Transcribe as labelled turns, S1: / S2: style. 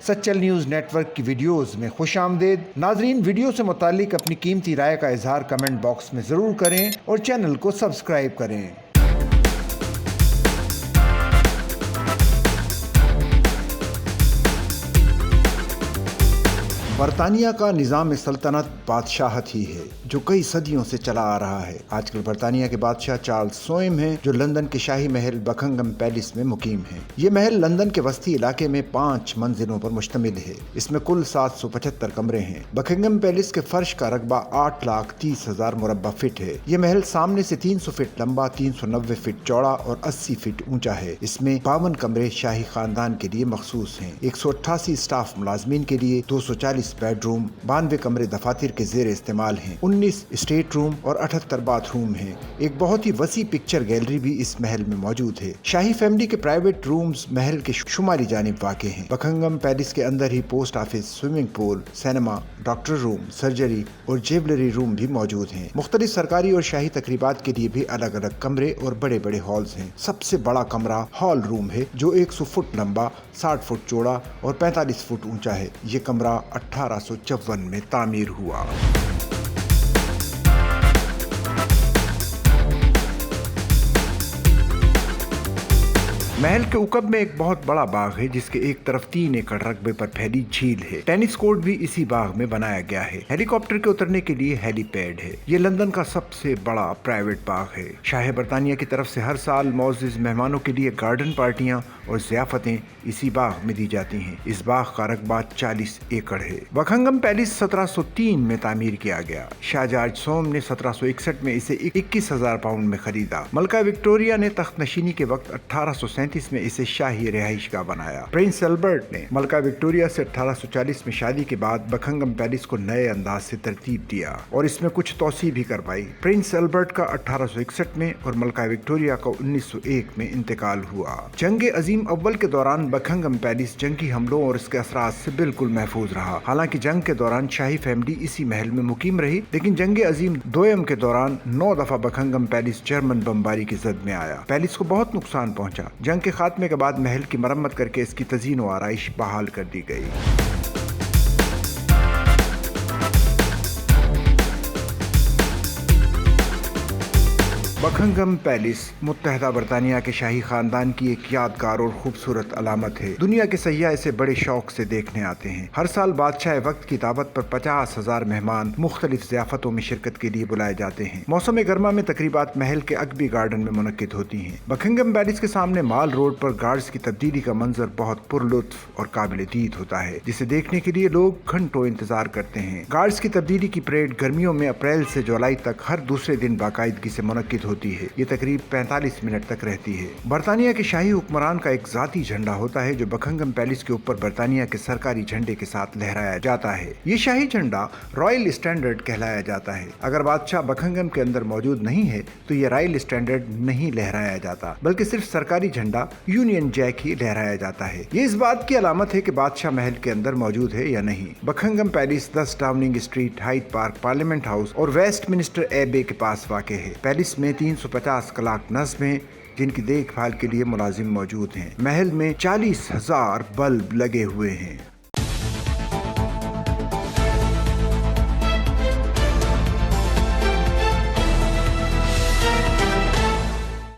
S1: Sachal news network की videos में खुश आमदेद। नाजरीन, वीडियो से मुतालिक अपनी कीमती राय का इजहार कमेंट बॉक्स में ज़रूर करें और चैनल को सब्सक्राइब करें। बरतानिया का निज़ाम सल्तनत बादशाहत ही है जो कई सदियों से चला आ रहा है। आजकल बरतानिया के बादशाह चार्ल्स सोएम हैं जो लंदन के शाही महल बकिंघम पैलेस में मुकीम हैं। ये महल लंदन के वस्ती इलाके में 5 मंजिलों पर मुश्तमिल है। इसमें कुल 775 कमरे हैं। बकिंघम पैलेस के फर्श का रकबा 8,30,000 मुरब्बा फीट है। ये महल सामने से 300 फीट लंबा, 390 फीट चौड़ा और 80 फीट ऊंचा है। इसमें 52 कमरे शाही खानदान के लिए मखसूस हैं। 188 स्टाफ मुलाजमीन के लिए, 240 बेडरूम, 92 कमरे दफातर के जेर इस्तेमाल हैं, 19 स्टेट रूम और 78 बाथरूम हैं। एक बहुत ही वसी पिक्चर गैलरी भी इस महल में मौजूद है। शाही फैमिली के प्राइवेट रूम्स महल के शुमारी जानिब वाक़ हैं। बकिंघम पैलेस के अंदर ही post office, swimming pool, cinema, doctor room, surgery और ज्वेलरी रूम भी मौजूद हैं। मुख्तलिफ सरकारी और शाही तकरीबात के लिए भी अलग अलग कमरे और बड़े बड़े हॉल्स हैं। सबसे बड़ा कमरा हॉल रूम है जो 100 फुट लंबा, 60 फुट चौड़ा और 45 फुट ऊंचा है। ये कमरा 1854 में तामीर हुआ। महल के उकब में एक बहुत बड़ा बाग है जिसके एक तरफ 3 एकड़ रकबे पर फैली झील है। टेनिस कोर्ट भी इसी बाग में बनाया गया है। हेलीकॉप्टर के उतरने के लिए हेलीपैड है। ये लंदन का सबसे बड़ा प्राइवेट बाग है। शाह बरतानिया की तरफ से हर साल मोअज़्ज़िज़ मेहमानों के लिए गार्डन पार्टियां और ज़ियाफतें इसी बाग में दी जाती हैं। इस बाग का रकबा 40 एकड़ है। बकिंघम पैलेस 1703 में तामीर किया गया। शाह जॉर्ज सोम ने 1761 में इसे 21,000 पाउंड में खरीदा। मलका विक्टोरिया ने तख्त नशीनी के वक्त 1837 में इसे शाही रिहाइश गाह बनाया। प्रिंस एल्बर्ट ने मलका विक्टोरिया से 1840 में शादी के बाद बकिंघम पैलेस को नए अंदाज से तरतीब दिया और इसमें कुछ तौसी भी करवाई। प्रिंस एल्बर्ट का 1861 में और मलका विक्टोरिया का 1901 में इंतकाल हुआ। जंग अजीम अव्वल के दौरान बकिंघम पैलेस जंगी हमलों और इसके असरात से बिल्कुल महफूज रहा। हालांकि जंग के दौरान शाही फैमिली इसी महल में मुकीम रही, लेकिन जंग अजीम दोयम के दौरान 9 दफा बकिंघम पैलेस जर्मन बमबारी की जद में आया। पैलेस को बहुत नुकसान पहुंचा। जंग के खात्मे के बाद महल की मरम्मत करके इसकी तज़ीन व आराइश बहाल कर दी गई। बकिंघम पैलेस मुत्तहदा बरतानिया के शाही खानदान की एक यादगार और खूबसूरत अलामत है। दुनिया के सयाह इसे बड़े शौक से देखने आते हैं। हर साल बादशाह वक्त की दावत पर 50,000 मेहमान मुख्तलिफ ज़ियाफतों में शिरकत के लिए बुलाए जाते हैं। मौसम गर्मा में तकरीबात महल के अकबी गार्डन में मुनक्किद होती हैं। बकिंघम पैलेस के सामने माल रोड पर गार्ड्स की तब्दीली का मंजर बहुत पुरलुत्फ और काबिल दीद होता है, जिसे देखने के लिए लोग घंटों इंतजार करते हैं। गार्ड्स की तब्दीली की परेड गर्मियों में अप्रैल से जुलाई तक हर दूसरे दिन बाकायदगी से मुनक्किद होती है। ये तकरीब 45 मिनट तक रहती है। बरतानिया के शाही हुक्मरान का एक जाती झंडा होता है जो बकिंघम पैलेस के ऊपर बरतानिया के सरकारी झंडे के साथ लहराया जाता है। ये शाही झंडा रॉयल स्टैंडर्ड कहलाया जाता है। अगर बादशाह बकिंघम के अंदर मौजूद नहीं है तो ये रॉयल स्टैंडर्ड नहीं लहराया जाता, बल्कि सिर्फ सरकारी झंडा यूनियन जैक ही लहराया जाता है। ये इस बात की अलामत है कि बादशाह महल के अंदर मौजूद है या नहीं। Buckingham palace 10 Downing street, Hyde Park, parliament house और वेस्टमिनिस्टर एबे के पास वाक़ है। पैलेस में 350 कलाक नस्ब हैं जिनकी देखभाल के लिए मुलाजिम मौजूद हैं। महल में 40,000 बल्ब लगे हुए हैं।